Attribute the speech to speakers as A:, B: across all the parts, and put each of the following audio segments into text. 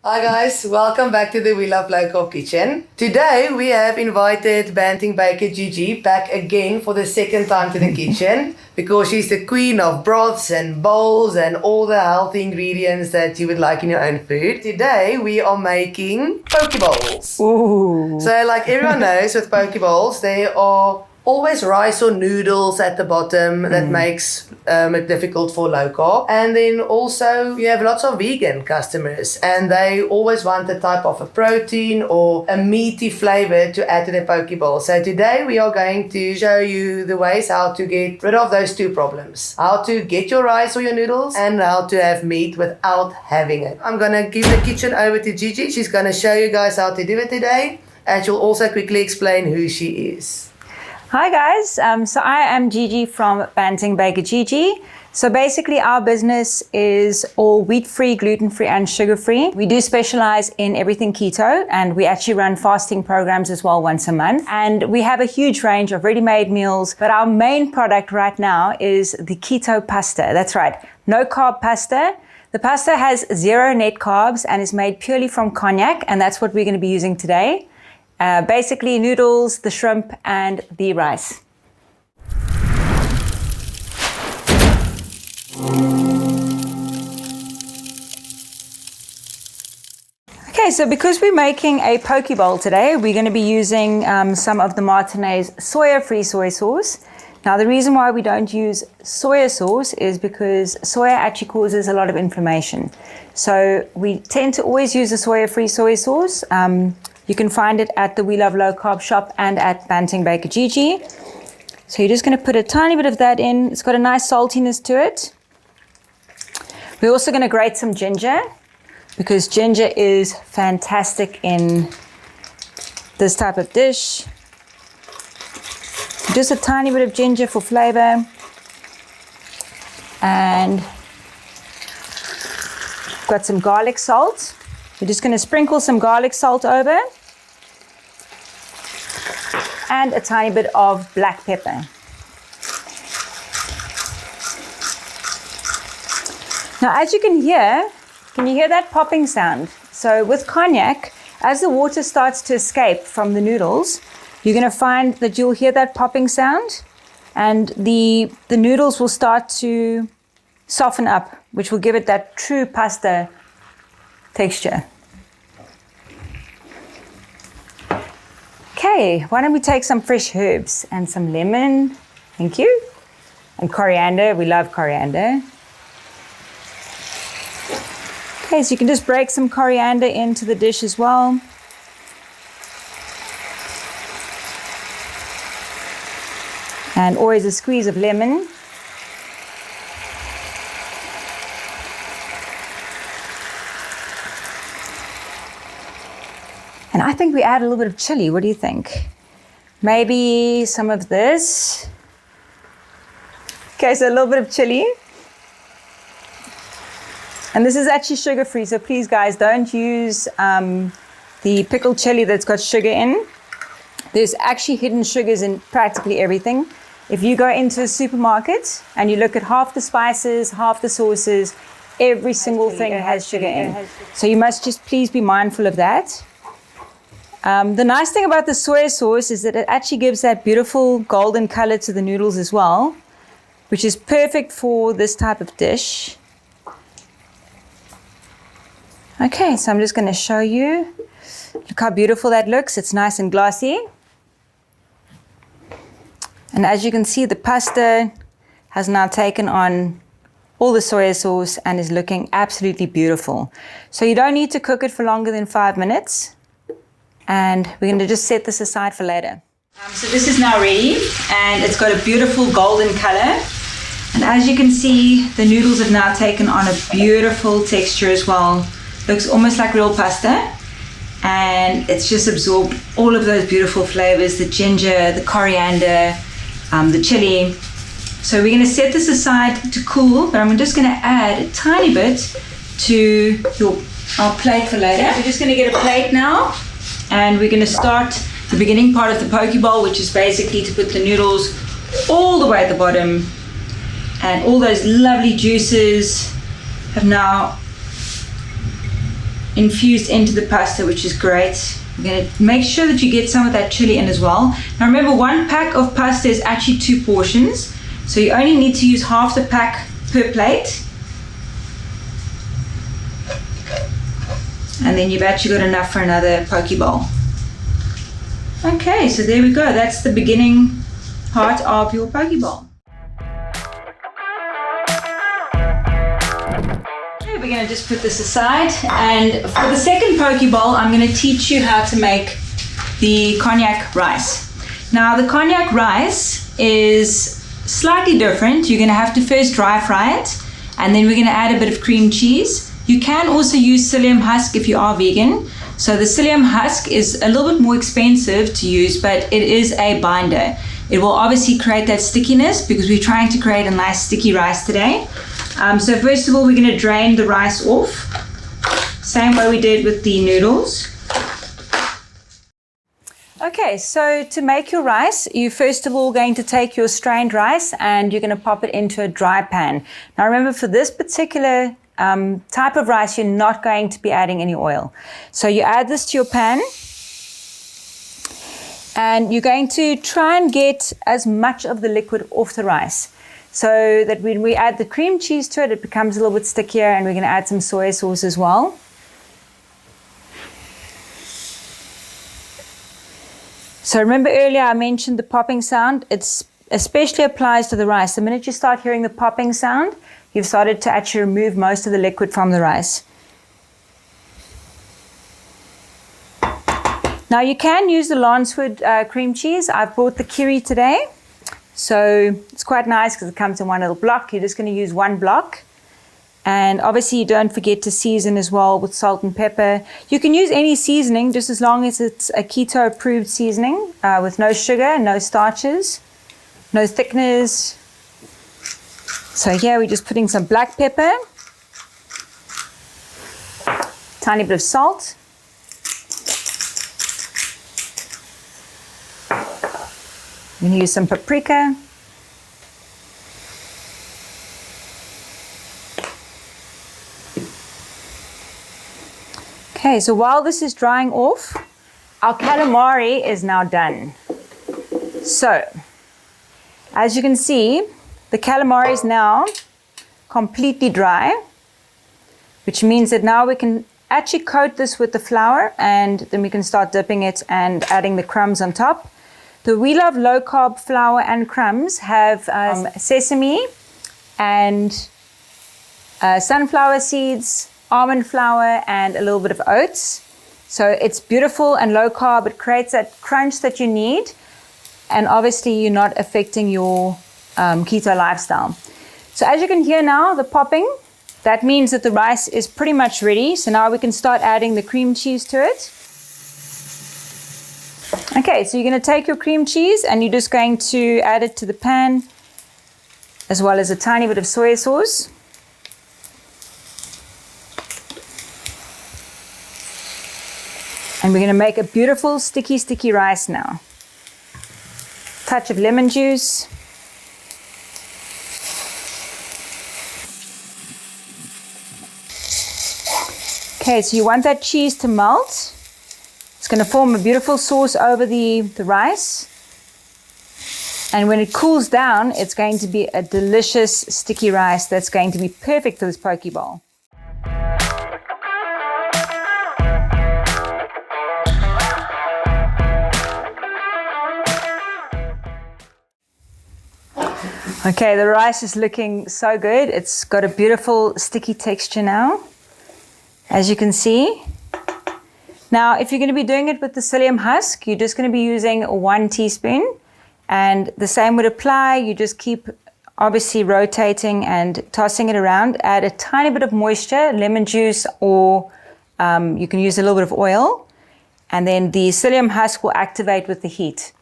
A: Hi guys, welcome back to the We Love Local kitchen. Today we have invited Banting Baker Gigi back again for the second time to the kitchen because she's the queen of broths and bowls and all the healthy ingredients that you would like in your own food. Today we are making poke bowls.
B: Ooh.
A: So like everyone knows with poke bowls, there are always rice or noodles at the bottom that makes it difficult for low carb. And then also you have lots of vegan customers and they always want a type of a protein or a meaty flavor to add to their poke bowl. So today we are going to show you the ways how to get rid of those two problems. How to get your rice or your noodles and how to have meat without having it. I'm gonna give the kitchen over to Gigi. She's gonna show you guys how to do it today and she'll also quickly explain who she is.
B: Hi guys, so I am Gigi from Banting Baker Gigi. So basically our business is all wheat-free, gluten-free and sugar-free. We do specialize in everything keto and we actually run fasting programs as well once a month. And we have a huge range of ready-made meals, but our main product right now is the keto pasta. That's right, no carb pasta. The pasta has 0 net carbs and is made purely from konjac, and that's what we're going to be using today. Basically noodles, the shrimp and the rice. Okay, so because we're making a poke bowl today, we're going to be using some of the Martinez soya-free soy sauce. Now the reason why we don't use soya sauce is because soya actually causes a lot of inflammation. So we tend to always use the soya-free soy sauce. You can find it at the We Love Low Carb shop and at Banting Baker Gigi. So you're just going to put a tiny bit of that in. It's got a nice saltiness to it. We're also going to grate some ginger because ginger is fantastic in this type of dish. Just a tiny bit of ginger for flavor. And got some garlic salt. We're just going to sprinkle some garlic salt over and a tiny bit of black pepper. Now as you can you hear that popping sound? So with konjac, as the water starts to escape from the noodles, you're going to find that you'll hear that popping sound and the noodles will start to soften up, which will give it that true pasta texture. Okay, why don't we take some fresh herbs and some lemon, thank you, and coriander, we love coriander. Okay, so you can just break some coriander into the dish as well. And always a squeeze of lemon. And I think we add a little bit of chili. What do you think? Maybe some of this. Okay, so a little bit of chili. And this is actually sugar-free, so please guys, don't use the pickled chili that's got sugar in. There's actually hidden sugars in practically everything. If you go into a supermarket and you look at half the spices, half the sauces, every single thing has sugar in. So you must just please be mindful of that. The nice thing about the soy sauce is that it actually gives that beautiful golden color to the noodles as well, which is perfect for this type of dish. Okay, so I'm just going to show you. Look how beautiful that looks. It's nice and glossy. And as you can see, the pasta has now taken on all the soy sauce and is looking absolutely beautiful. So you don't need to cook it for longer than 5 minutes. And we're going to just set this aside for later. So this is now ready and it's got a beautiful golden color. And as you can see, the noodles have now taken on a beautiful texture as well. Looks almost like real pasta. And it's just absorbed all of those beautiful flavors, the ginger, the coriander, the chili. So we're going to set this aside to cool, but I'm just going to add a tiny bit to our plate for later. We're just going to get a plate now. And we're going to start the beginning part of the poke bowl, which is basically to put the noodles all the way at the bottom. And all those lovely juices have now infused into the pasta, which is great. You're going to make sure that you get some of that chili in as well. Now remember, 1 pack of pasta is actually 2 portions, so you only need to use half the pack per plate. And then you've actually got enough for another poke bowl. Okay, so there we go. That's the beginning part of your poke bowl. Okay, we're going to just put this aside. And for the second poke bowl, I'm going to teach you how to make the konjac rice. Now, the konjac rice is slightly different. You're going to have to first dry fry it, and then we're going to add a bit of cream cheese. You can also use psyllium husk if you are vegan. So the psyllium husk is a little bit more expensive to use, but it is a binder. It will obviously create that stickiness because we're trying to create a nice sticky rice today. So first of all, we're going to drain the rice off. Same way we did with the noodles. Okay, so to make your rice, you're first of all going to take your strained rice and you're going to pop it into a dry pan. Now remember, for this particular type of rice, you're not going to be adding any oil. So you add this to your pan and you're going to try and get as much of the liquid off the rice so that when we add the cream cheese to it, it becomes a little bit stickier, and we're going to add some soy sauce as well. So remember earlier I mentioned the popping sound. It especially applies to the rice. The minute you start hearing the popping sound, you've started to actually remove most of the liquid from the rice. Now you can use the Lancewood cream cheese. I've bought the Kiri today. So it's quite nice because it comes in one little block. You're just going to use 1 block. And obviously you don't forget to season as well with salt and pepper. You can use any seasoning just as long as it's a keto approved seasoning with no sugar, no starches, no thickeners. So here we're just putting some black pepper, tiny bit of salt, I'm going to use some paprika, okay, so while this is drying off, our calamari is now done. So as you can see, the calamari is now completely dry, which means that now we can actually coat this with the flour, and then we can start dipping it and adding the crumbs on top. The We Love Low Carb flour and crumbs have sesame and sunflower seeds, almond flour, and a little bit of oats. So it's beautiful and low carb. It creates that crunch that you need, and obviously you're not affecting your keto lifestyle. So as you can hear now, the popping, that means that the rice is pretty much ready. So now we can start adding the cream cheese to it. Okay, so you're going to take your cream cheese and you're just going to add it to the pan, as well as a tiny bit of soy sauce. And we're going to make a beautiful sticky rice now. Touch of lemon juice. Okay, so you want that cheese to melt. It's going to form a beautiful sauce over the rice. And when it cools down, it's going to be a delicious sticky rice that's going to be perfect for this poke bowl. Okay, the rice is looking so good. It's got a beautiful sticky texture now, as you can see. Now, if you're going to be doing it with the psyllium husk, you're just going to be using 1 teaspoon. And the same would apply. You just keep obviously rotating and tossing it around. Add a tiny bit of moisture, lemon juice, or you can use a little bit of oil. And then the psyllium husk will activate with the heat.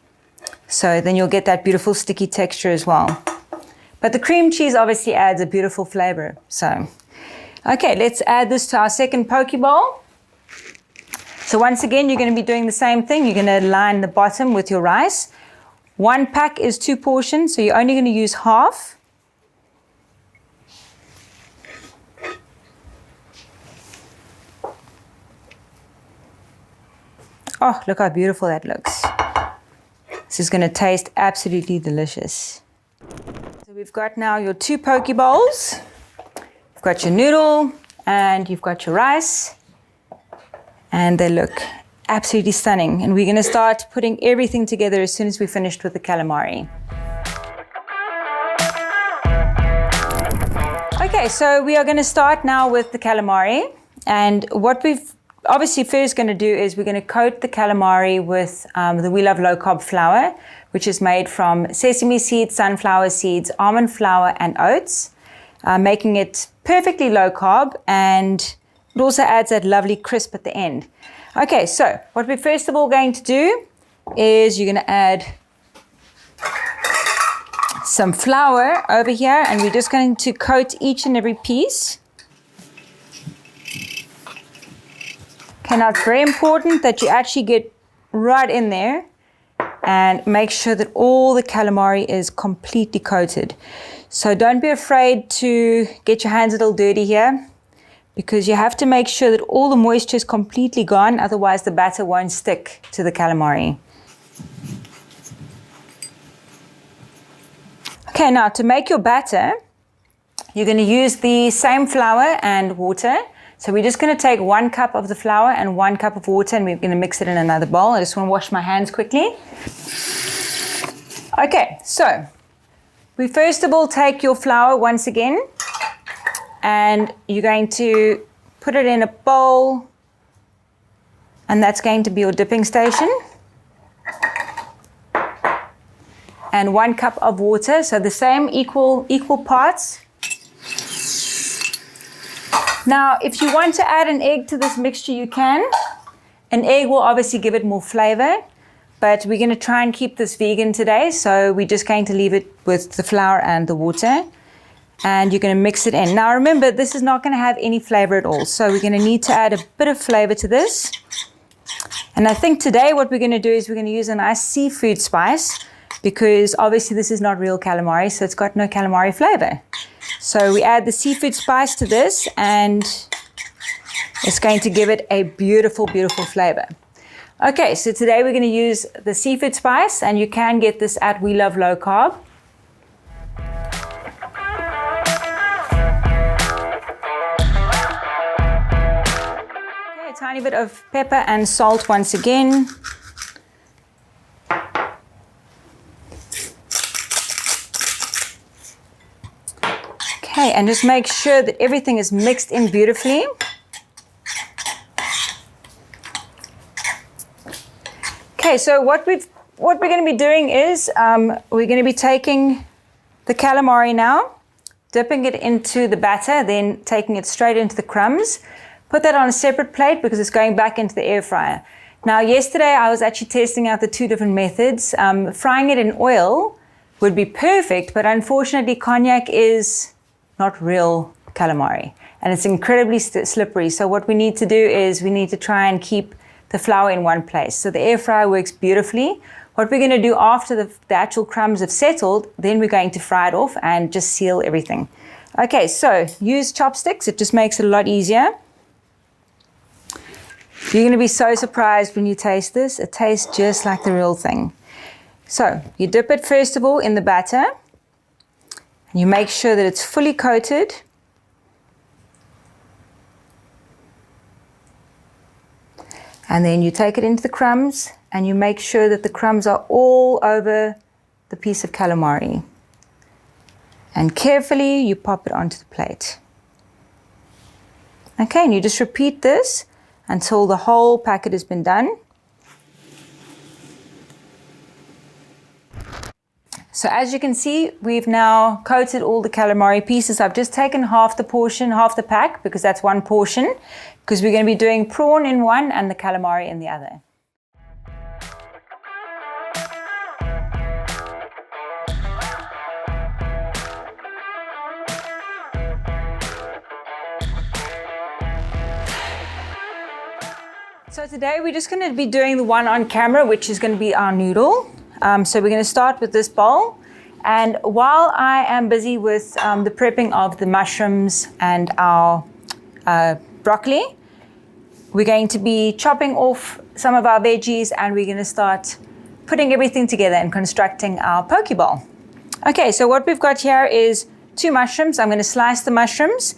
B: So then you'll get that beautiful sticky texture as well. But the cream cheese obviously adds a beautiful flavor. So, okay, let's add this to our second poke bowl. So once again, you're going to be doing the same thing. You're going to line the bottom with your rice. 1 pack is 2 portions, so you're only going to use half. Oh, look how beautiful that looks. This is going to taste absolutely delicious. So we've got now your 2 poke bowls. You've got your noodle and you've got your rice. And they look absolutely stunning. And we're going to start putting everything together as soon as we're finished with the calamari. Okay, so we are going to start now with the calamari. And what we've obviously first going to do is we're going to coat the calamari with the We Love Low Carb flour, which is made from sesame seeds, sunflower seeds, almond flour, and oats, making it perfectly low carb, and it also adds that lovely crisp at the end. Okay, so what we're first of all going to do is you're going to add some flour over here, and we're just going to coat each and every piece. Okay, now it's very important that you actually get right in there and make sure that all the calamari is completely coated. So don't be afraid to get your hands a little dirty here, because you have to make sure that all the moisture is completely gone, otherwise the batter won't stick to the calamari. Okay, now to make your batter, you're going to use the same flour and water. So we're just going to take 1 cup of the flour and 1 cup of water, and we're going to mix it in another bowl. I just want to wash my hands quickly. Okay, so we first of all take your flour once again, and you're going to put it in a bowl, and that's going to be your dipping station. And 1 cup of water, so the same equal parts. Now, if you want to add an egg to this mixture, you can. An egg will obviously give it more flavor, but we're going to try and keep this vegan today, so we're just going to leave it with the flour and the water. And you're going to mix it in. Now remember, this is not going to have any flavor at all, so we're going to need to add a bit of flavor to this. And I think today what we're going to do is we're going to use a nice seafood spice, because obviously this is not real calamari, so it's got no calamari flavor. So we add the seafood spice to this, and it's going to give it a beautiful, beautiful flavor. Okay, so today we're going to use the seafood spice, and you can get this at We Love Low Carb. Okay, a tiny bit of pepper and salt once again. Okay, and just make sure that everything is mixed in beautifully. Okay, so what we're going to be doing is we're going to be taking the calamari now, dipping it into the batter, then taking it straight into the crumbs. Put that on a separate plate because it's going back into the air fryer. Now, yesterday I was actually testing out the 2 different methods. Frying it in oil would be perfect, but unfortunately Konjac is not real calamari, and it's incredibly slippery. So what we need to do is we need to try and keep the flour in one place. So the air fryer works beautifully. What we're going to do after the actual crumbs have settled, then we're going to fry it off and just seal everything. Okay, so use chopsticks. It just makes it a lot easier. You're going to be so surprised when you taste this. It tastes just like the real thing. So you dip it first of all in the batter. You make sure that it's fully coated. And then you take it into the crumbs, and you make sure that the crumbs are all over the piece of calamari. And carefully you pop it onto the plate. Okay, and you just repeat this until the whole packet has been done. So as you can see, we've now coated all the calamari pieces. I've just taken half the portion, half the pack, because that's 1 portion, because we're going to be doing prawn in one and the calamari in the other. So today we're just going to be doing the one on camera, which is going to be our noodle. So we're going to start with this bowl, and while I am busy with the prepping of the mushrooms and our broccoli, we're going to be chopping off some of our veggies and we're going to start putting everything together and constructing our poke bowl. Okay, so what we've got here is 2 mushrooms. I'm going to slice the mushrooms,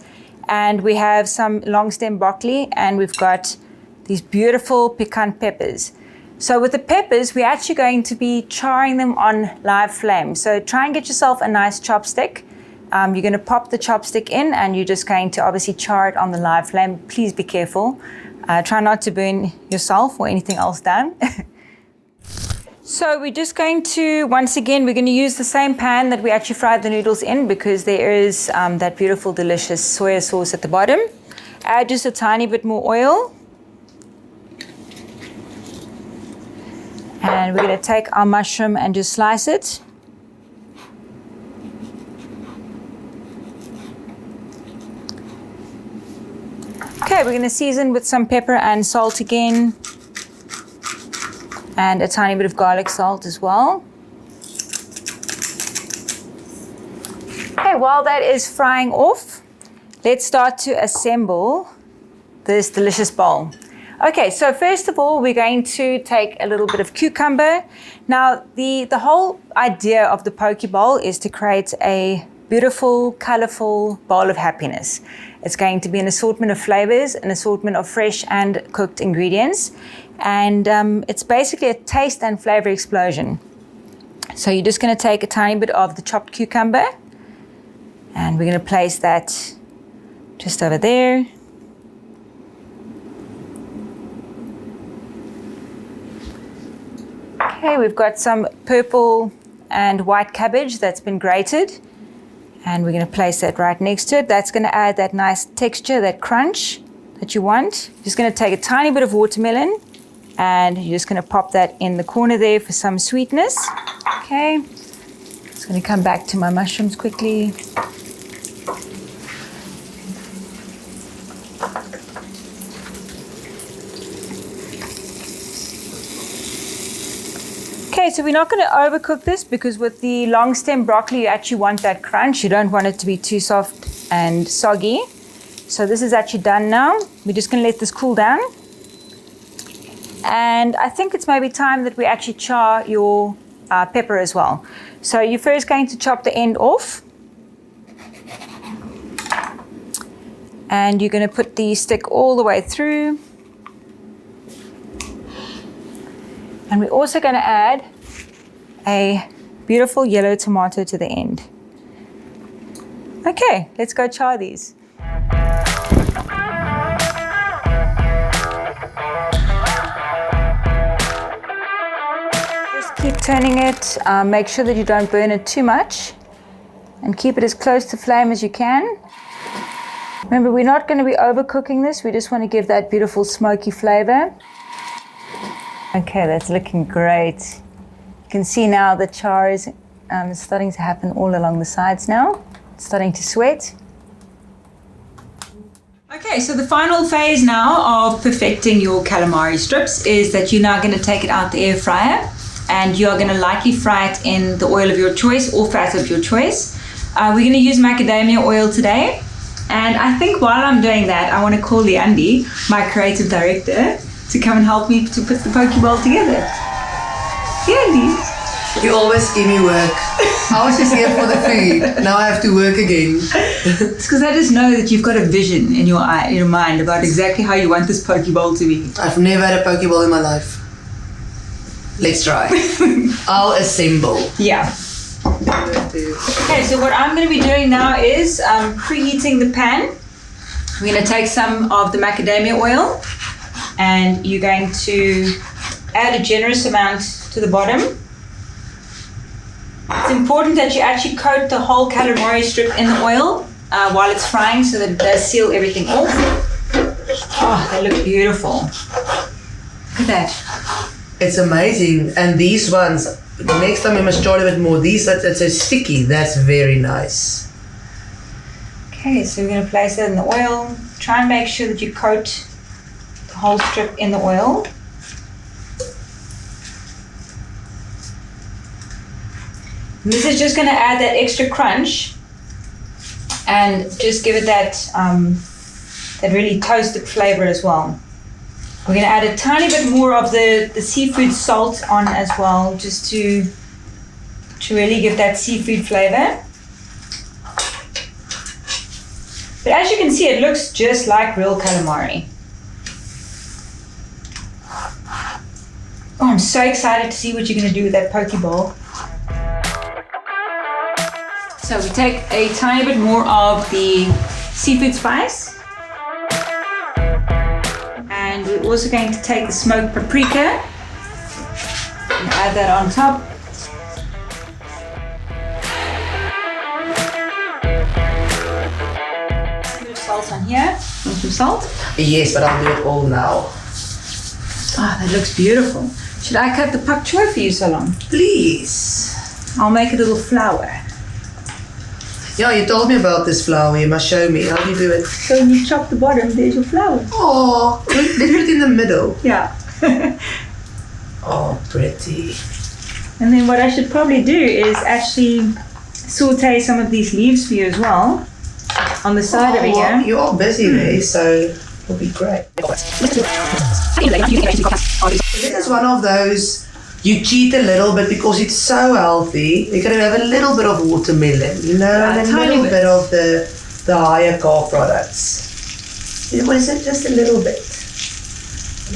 B: and we have some long stem broccoli, and we've got these beautiful piquant peppers. So with the peppers, we're actually going to be charring them on live flame. So try and get yourself a nice chopstick. You're going to pop the chopstick in, and you're just going to obviously char it on the live flame. Please be careful. Try not to burn yourself or anything else down. So we're just going to, once again, we're going to use the same pan that we actually fried the noodles in, because there is that beautiful, delicious soya sauce at the bottom. Add just a tiny bit more oil. And we're going to take our mushroom and just slice it. Okay, we're going to season with some pepper and salt again. And a tiny bit of garlic salt as well. Okay, while that is frying off, let's start to assemble this delicious bowl. Okay, so first of all, we're going to take a little bit of cucumber. Now, the whole idea of the poke bowl is to create a beautiful, colorful bowl of happiness. It's going to be an assortment of flavors, an assortment of fresh and cooked ingredients. And it's basically a taste and flavor explosion. So you're just going to take a tiny bit of the chopped cucumber, and we're going to place that just over there. Okay, we've got some purple and white cabbage that's been grated, and we're going to place that right next to it. That's going to add that nice texture, that crunch that you want. Just going to take a tiny bit of watermelon, and you're just going to pop that in the corner there for some sweetness. Okay, just going to come back to my mushrooms quickly. Okay, so we're not going to overcook this, because with the long stem broccoli, you actually want that crunch. You don't want it to be too soft and soggy. So this is actually done now. We're just going to let this cool down. And I think it's maybe time that we actually char your pepper as well. So you're first going to chop the end off. And you're going to put the stick all the way through. And we're also going to add a beautiful yellow tomato to the end. Okay, let's go char these. Just keep turning it. Make sure that you don't burn it too much, and keep it as close to flame as you can. Remember, we're not going to be overcooking this. We just want to give that beautiful smoky flavor. Okay, that's looking great. You can see now the char is starting to happen all along the sides now. It's starting to sweat. Okay, so the final phase now of perfecting your calamari strips is that you're now going to take it out the air fryer, and you're going to lightly fry it in the oil of your choice or fat of your choice. We're going to use macadamia oil today. And I think while I'm doing that, I want to call Leandi, my creative director, to come and help me to put the poke bowl together. Leandi.
A: You always give me work. I was just here for the food. Now I have to work again.
B: It's because I just know that you've got a vision in your mind about exactly how you want this poke bowl to be.
A: I've never had a poke bowl in my life. Let's try. I'll assemble.
B: Yeah. Okay, so what I'm going to be doing now is preheating the pan. We're going to take some of the macadamia oil, and you're going to add a generous amount to the bottom. It's important that you actually coat the whole calamari strip in the oil while it's frying, so that it does seal everything off. Oh, they look beautiful. Look at that.
A: It's amazing. And these ones, next time we must try a bit more. These that's so sticky. That's very nice.
B: Okay, so we're going to place it in the oil. Try and make sure that you coat the whole strip in the oil. And this is just going to add that extra crunch and just give it that that really toasted flavor as well. We're going to add a tiny bit more of the seafood salt on as well, just to really give that seafood flavor. But as you can see, it looks just like real calamari. Oh, I'm so excited to see what you're going to do with that poke bowl. So we take a tiny bit more of the seafood spice. And we're also going to take the smoked paprika and add that on top. A bit of salt on here. Want some salt?
A: Yes, but I'll do it all now.
B: Oh, that looks beautiful. Should I cut the pak choy for you, Salon?
A: Please.
B: I'll make a little flower.
A: Yeah, you told me about this flour. You must show me. How do you do it?
B: So when you chop the bottom, there's your flower.
A: Oh, let's put it in the middle.
B: Yeah.
A: Oh, pretty.
B: And then what I should probably do is actually saute some of these leaves for you as well on the side over here.
A: You are busy there, so it'll be great. This is one of those, you cheat a little bit because it's so healthy. You're going to have a little bit of watermelon, you know, and a little bit of the higher carb products. What is it? Just a little bit.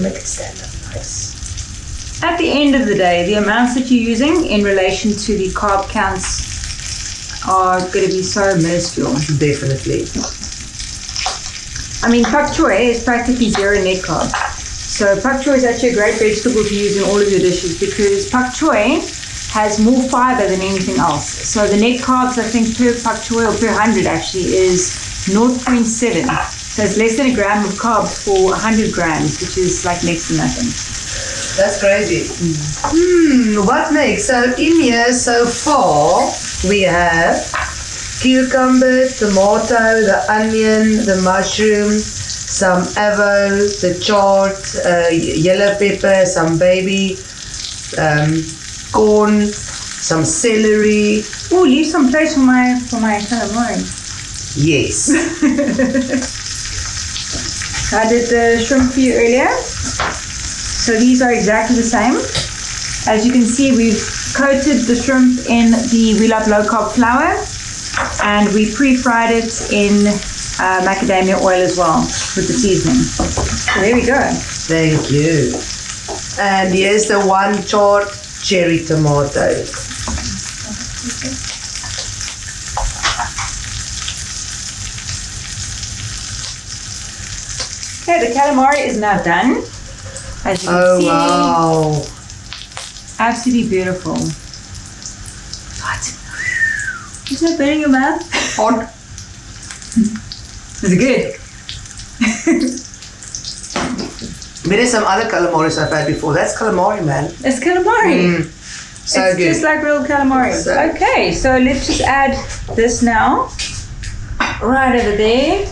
A: Make it stand up nice.
B: At the end of the day, the amounts that you're using in relation to the carb counts are going to be so minuscule.
A: Definitely.
B: I mean, pak choy is practically zero net carb. So pak choy is actually a great vegetable to use in all of your dishes because pak choy has more fiber than anything else. So the net carbs, I think, per pak choy or per 100 actually is 0.7. So it's less than a gram of carbs for 100 grams, which is like next to nothing.
A: That's crazy. What next? So in here so far we have cucumber, tomato, the onion, the mushroom, some avo, the chard, yellow pepper, some baby corn, some celery.
B: Oh, leave some place for my calamari.
A: Yes.
B: I did the shrimp for you earlier. So these are exactly the same. As you can see, we've coated the shrimp in the We Love Low Carb flour and we pre-fried it in macadamia oil as well with the seasoning. So there we go.
A: Thank you. And here's the one chard cherry tomato.
B: Okay, the calamari is now done. As you can see,
A: wow.
B: absolutely beautiful. What? Is that burning your mouth?
A: Hot.
B: Is it good?
A: There's some other calamaris I've had before. That's calamari, man.
B: It's calamari.
A: So
B: it's
A: good.
B: just like real calamari. Okay, so let's just add this now. Right over there.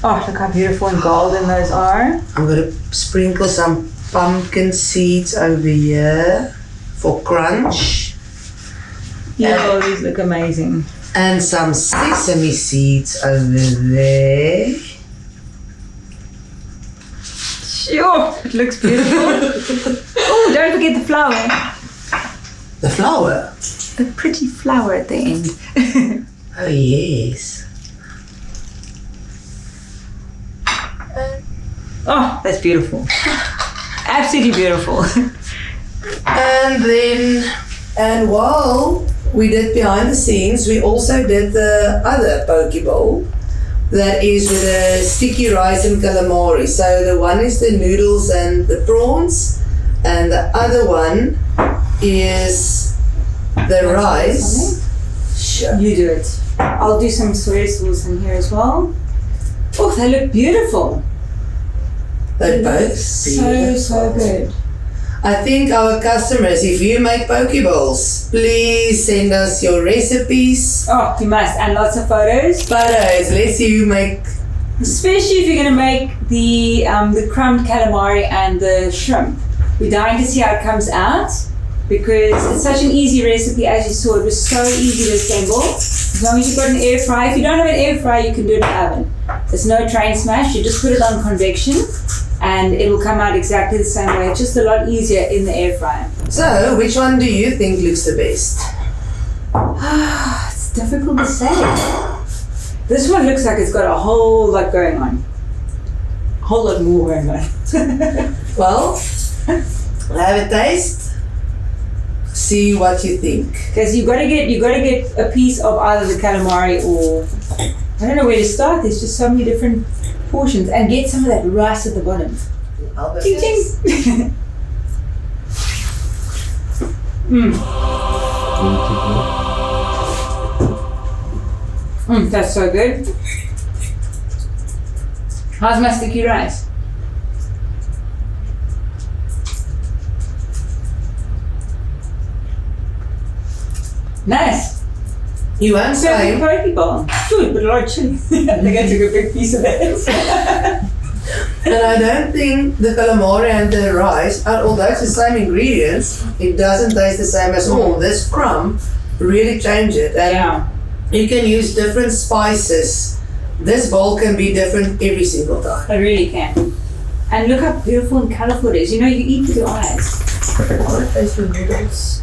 B: Oh, look how beautiful and golden those are.
A: I'm going to sprinkle some pumpkin seeds over here for crunch.
B: Yeah, these look amazing.
A: And some sesame seeds over there.
B: Sure, it looks beautiful. Oh, don't forget the flower.
A: The flour?
B: The pretty flower at the end.
A: Oh, yes.
B: Oh, that's beautiful. Absolutely beautiful.
A: And while we did behind the scenes, we also did the other poke bowl that is with the sticky rice and calamari. So the one is the noodles and the prawns, and the other one is the rice. Sure.
B: You do it. I'll do some soy sauce in here as well. Oh, they look beautiful.
A: They're both
B: So good.
A: I think our customers, if you make poke bowls, please send us your recipes.
B: Oh, you must. And lots of photos.
A: Photos. Let's see you make.
B: Especially if you're going to make the crumbed calamari and the shrimp. We're dying to see how it comes out because it's such an easy recipe. As you saw, it was so easy to assemble. As long as you've got an air fryer. If you don't have an air fryer, you can do it in the oven. There's no train smash. You just put it on convection and it'll come out exactly the same way. It's just a lot easier in the air fryer.
A: So, which one do you think looks the best?
B: It's difficult to say. This one looks like it's got a whole lot going on. A whole lot more going on.
A: Well, have a taste. See what you think.
B: Because you gotta get a piece of either the calamari or I don't know where to start. There's just so many different portions, and get some of that rice at the bottom.
A: I'll go
B: Ching
A: first.
B: ching. That's so good. How's my sticky rice? Nice.
A: You won't
B: So
A: say.
B: poke bowl. Good, but a lot of chili. I think I took a big piece of that.
A: And I don't think the calamari and the rice, although it's the same ingredients, it doesn't taste the same as all. This crumb really changed it. And
B: Yeah.
A: you can use different spices. This bowl can be different every single time.
B: I really can. And look how beautiful and colourful it is. You know, you eat with your eyes.
A: I want to taste the noodles.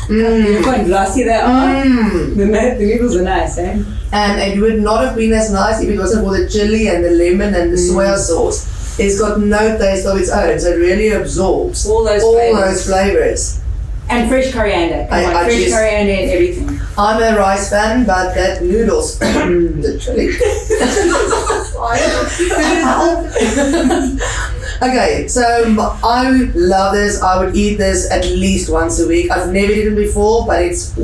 B: Beautiful and glossy they are.
A: Mm.
B: The noodles are nice, eh?
A: And it would not have been as nice if it wasn't for the chili and the lemon and the soya sauce. It's got no taste of its own, so it really absorbs
B: All those flavours.
A: flavors.
B: And fresh coriander. Come on, fresh
A: just-
B: coriander and everything.
A: I'm a rice fan, but that noodles, the chili. Okay, so I love this. I would eat this at least once a week. I've never eaten before, but it's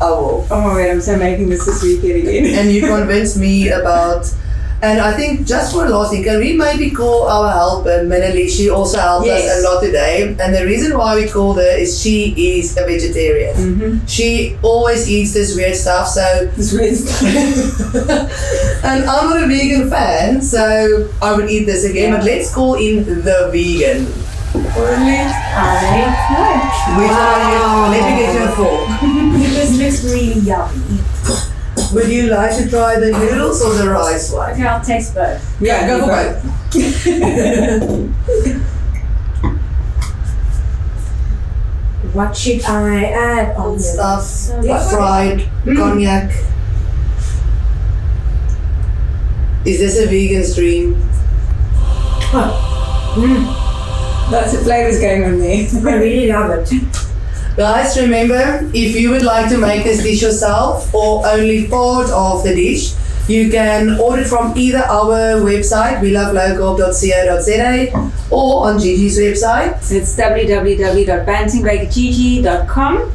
A: I will.
B: Oh my god, I'm so making this weekend again.
A: And you convinced me about. And I think just for last thing, can we maybe call our helper Minali? She also helped us
B: Yes.
A: a lot today. And the reason why we called her is she is a vegetarian.
B: Mm-hmm.
A: She always eats this weird stuff. So,
B: This weird stuff.
A: and I'm not a vegan fan, so I would eat this again. But let's call in the vegan.
B: Alright.
A: Which one are you? Let me get you a fork.
C: This looks really yummy.
A: Would you like to try the noodles or the rice one?
C: Okay, I'll taste both.
A: Yeah, go for both.
C: What should I add on this?
A: Stuff,
C: So
A: fried Konjac. Is this a vegan's dream?
B: Lots of flavours going on there.
C: I really love it.
A: Guys, remember, if you would like to make this dish yourself or only part of the dish, you can order from either our website, welovelocal.co.za, or on Gigi's website.
B: It's www.bantingbakergigi.com,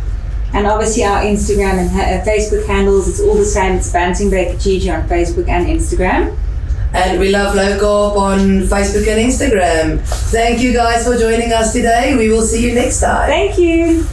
B: and obviously our Instagram and Facebook handles, it's all the same. It's Banting Baker Gigi on Facebook and Instagram.
A: And We Love Local on Facebook and Instagram. Thank you guys for joining us today. We will see you next time.
B: Thank you.